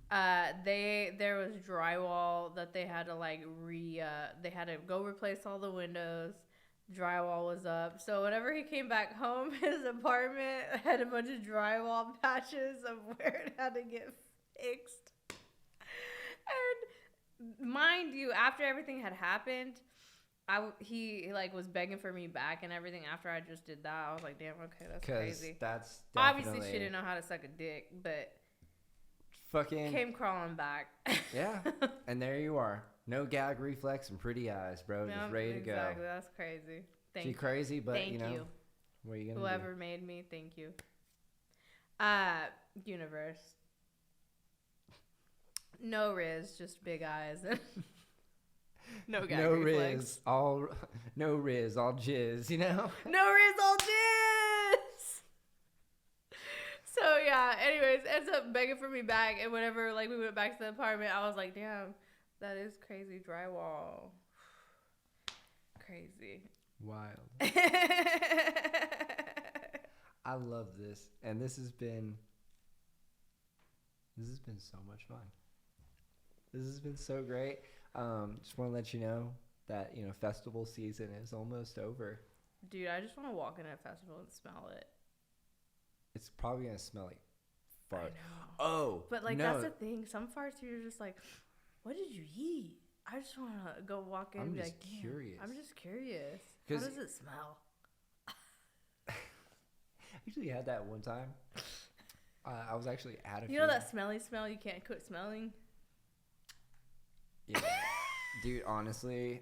there was drywall that they had to, like, they had to go replace all the windows. Drywall was up. So whenever he came back home, his apartment had a bunch of drywall patches of where it had to get fixed. And mind you, after everything had happened, he like was begging for me back and everything. After I just did that, I was like, damn, okay, that's crazy. That's obviously she didn't know how to suck a dick, but fucking came crawling back. Yeah, and there you are, no gag reflex and pretty eyes, bro, just ready to go. Exactly, that's crazy. She's crazy, but you know, what are you gonna whoever made me, thank you. Universe, no riz, just big eyes. No gag reflex. No riz, all jizz, you know? No riz, all jizz! So, yeah, anyways, ends up begging for me back. And whenever, like, we went back to the apartment, I was like, damn, that is crazy drywall. Crazy. Wild. I love this. And this has been so much fun. This has been so great. Just want to let you know that, you know, festival season is almost over. Dude, I just want to walk in a festival and smell it. It's probably going to smell like fart. I know. Oh, but, like, that's the thing. Some farts, you're just like, what did you eat? I just want to go walk in and be like, curious. I'm just curious. How does it smell? I actually had that one time. I was actually at a You know that smelly smell you can't quit smelling? Yeah. Dude, honestly.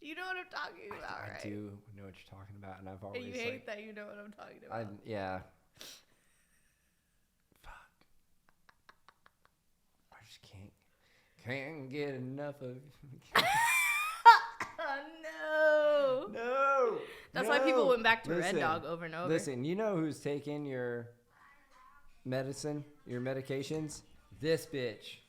You know what I'm talking about, right? I do know what you're talking about, and I've always, and you hate that you know what I'm talking about. Yeah. Fuck. I just can't get enough of. Oh, no. No. That's why people went back to Red Dog over and over. Listen, you know who's taking your medicine, your medications? This bitch.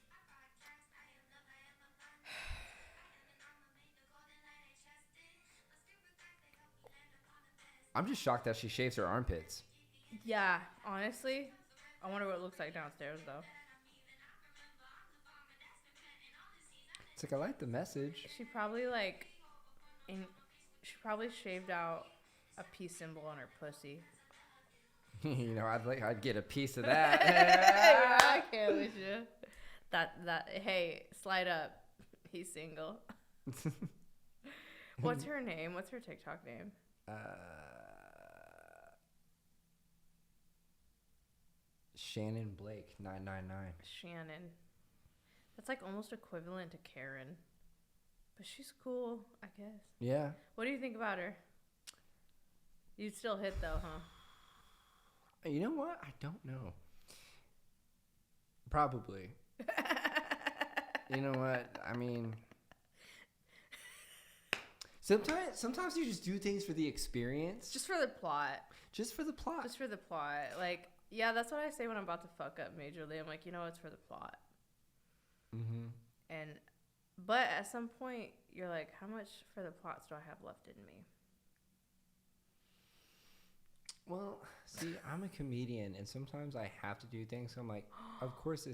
I'm just shocked that she shaves her armpits. Yeah, honestly. I wonder what it looks like downstairs, though. It's like, I like the message. She probably, she probably shaved out a peace symbol on her pussy. You know, I'd get a piece of that. Yeah, I can't with you. Hey, slide up. He's single. What's her name? What's her TikTok name? Shannon Blake 999. Shannon. That's like almost equivalent to Karen. But she's cool, I guess. Yeah. What do you think about her? You'd still hit though, huh? You know what? I don't know. Probably. You know what? I mean, sometimes you just do things for the experience. Just for the plot. Just for the plot. Just for the plot. Like, yeah, that's what I say when I'm about to fuck up majorly. I'm like, you know, it's for the plot. Mm-hmm. But at some point, you're like, how much for the plots do I have left in me? Well, see, I'm a comedian, and sometimes I have to do things. So I'm like, of course,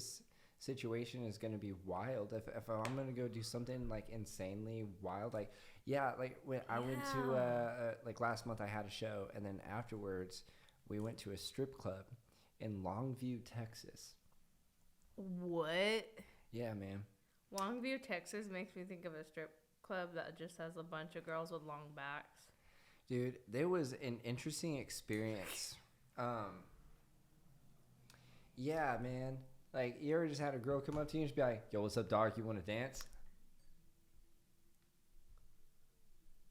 situation is going to be wild. If I'm going to go do something like insanely wild, like, yeah, like when I went to, like last month I had a show, and then afterwards we went to a strip club in Longview, Texas. What? Yeah, man. Longview, Texas makes me think of a strip club that just has a bunch of girls with long backs. Dude, there was an interesting experience. Yeah, man. Like, you ever just had a girl come up to you and just be like, yo, what's up, dog? You want to dance?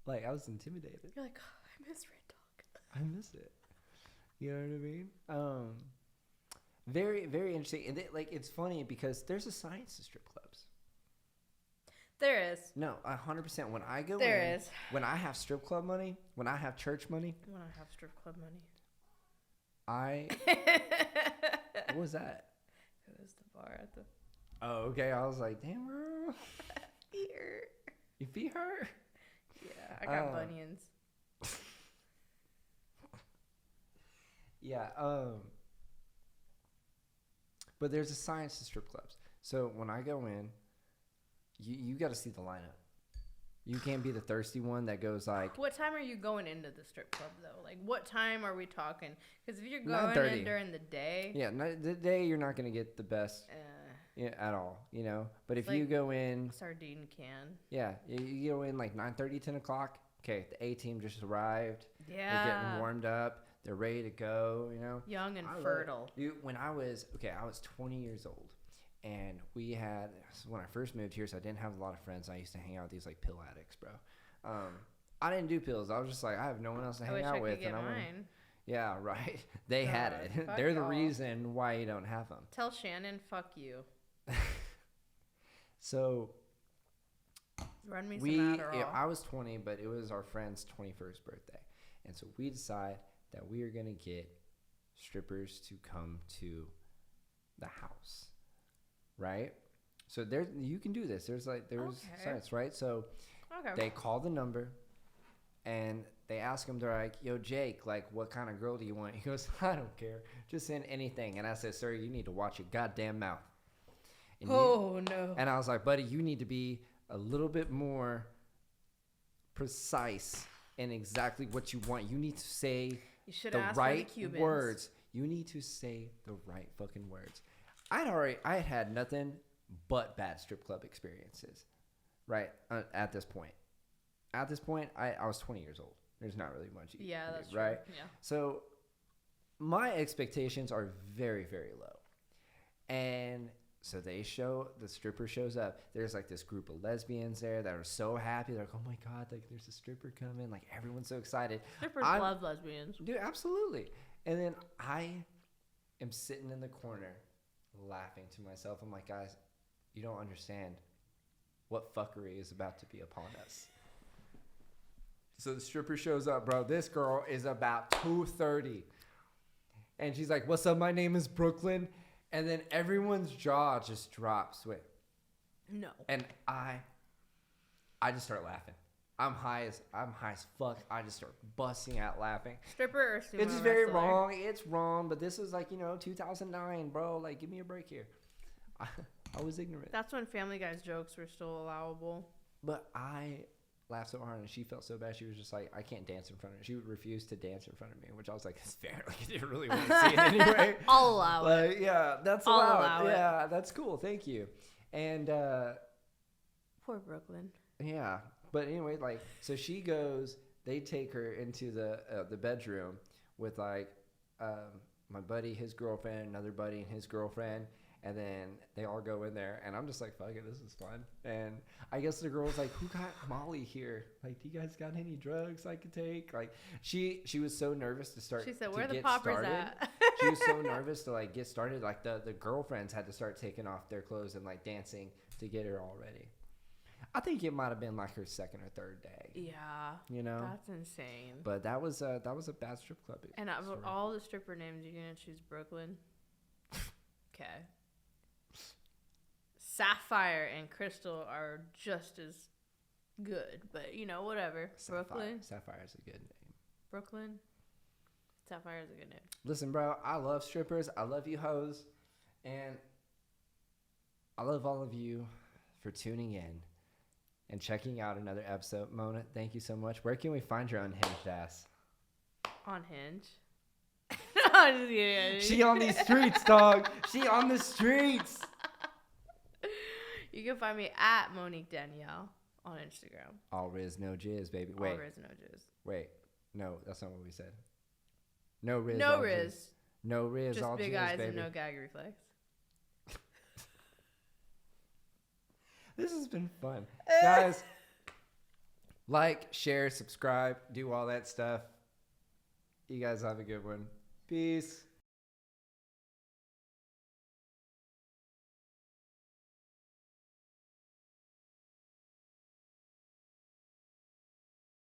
Like, I was intimidated. You're like, oh, I miss Red Dog. I miss it. You know what I mean? Very, very interesting. And like, it's funny because there's a science to strip clubs. There is. No, 100%. When I go there is. When I have strip club money, when I have church money. When I have strip club money. What was that? It was the bar at the... Oh, okay. I was like, damn, girl. Here. Your feet hurt? Yeah, I got bunions. Yeah, but there's a science to strip clubs. So when I go in, you got to see the lineup. You can't be the thirsty one that goes like... What time are you going into the strip club, though? Like, what time are we talking? Because if you're going in during the day... Yeah, the day you're not going to get the best at all, you know? But if you go in... Sardine can. Yeah, you go in like 9:30, 10 o'clock. Okay, the A-team just arrived. Yeah. They're getting warmed up. They're ready to go, you know? Young and fertile. Dude, when I was 20 years old. And we had, when I first moved here, so I didn't have a lot of friends. I used to hang out with these like pill addicts, bro. I didn't do pills. I was just like, I have no one else to hang out with. And mine. Yeah, right. They had it. They're the reason why you don't have them. Tell Shannon, fuck you. So, run me some Adderall. I was 20, but it was our friend's 21st birthday. And so we decide that we are going to get strippers to come to the house. Right? So you can do this. There's sites, right? So they call the number and they ask him, they're like, yo, Jake, like, what kind of girl do you want? He goes, I don't care. Just send anything. And I said, sir, you need to watch your goddamn mouth. And no. And I was like, buddy, you need to be a little bit more precise in exactly what you want. You need to say the right words. You need to say the right fucking words. I had nothing but bad strip club experiences, right? At this point, I was 20 years old. There's not really much. Yeah, that's true. Right? Yeah. So my expectations are very, very low. And so the stripper shows up. There's like this group of lesbians there that are so happy. They're like, oh my God, like there's a stripper coming. Like everyone's so excited. Strippers love lesbians. Dude, absolutely. And then I am sitting in the corner laughing to myself. I'm like, guys, you don't understand what fuckery is about to be upon us. So the stripper shows up, bro. This girl is about 2:30. And she's like, what's up? My name is Brooklyn. And then everyone's jaw just drops. Wait. No. And I just start laughing. I'm high as fuck. I just start busting out laughing. Stripper or sumo It's very wrong. It's wrong, but this was like, 2009, bro. Like, give me a break here. I was ignorant. That's when Family Guy's jokes were still allowable. But I laughed so hard, and she felt so bad. She was just like, I can't dance in front of her. She would refuse to dance in front of me, which I was like, it's fair. Like, you didn't really want to see it anyway. I'll allow it. Yeah, that's allowed. Yeah, that's cool. Thank you. And poor Brooklyn. Yeah. But anyway, like, so she goes, they take her into the bedroom with, like, my buddy, his girlfriend, another buddy, and his girlfriend. And then they all go in there. And I'm just like, fuck it, this is fun. And I guess the girl's like, who got Molly here? Like, do you guys got any drugs I could take? Like, she was so nervous to start. She said, where the poppers at? She was so nervous to, like, get started. Like, the girlfriends had to start taking off their clothes and, like, dancing to get her all ready. I think it might have been like her second or third day. Yeah. That's insane. But that was a bad strip club. And out of all the stripper names, you're going to choose Brooklyn? Okay. Sapphire and Crystal are just as good, but whatever. Brooklyn. Sapphire is a good name. Brooklyn. Sapphire is a good name. Listen, bro, I love strippers. I love you hoes. And I love all of you for tuning in and checking out another episode. Mona, thank you so much. Where can we find your unhinged ass? On Hinge. I'm just kidding. She on these streets, dog. She on the streets. You can find me at Monique Danielle on Instagram. All riz, no jizz, baby. Wait. All riz, no jizz. Wait. No, that's not what we said. No riz. No riz. Jizz. No riz, Just all big jizz, eyes baby. and no gag reflex. This has been fun. Guys, like, share, subscribe, do all that stuff. You guys have a good one. Peace.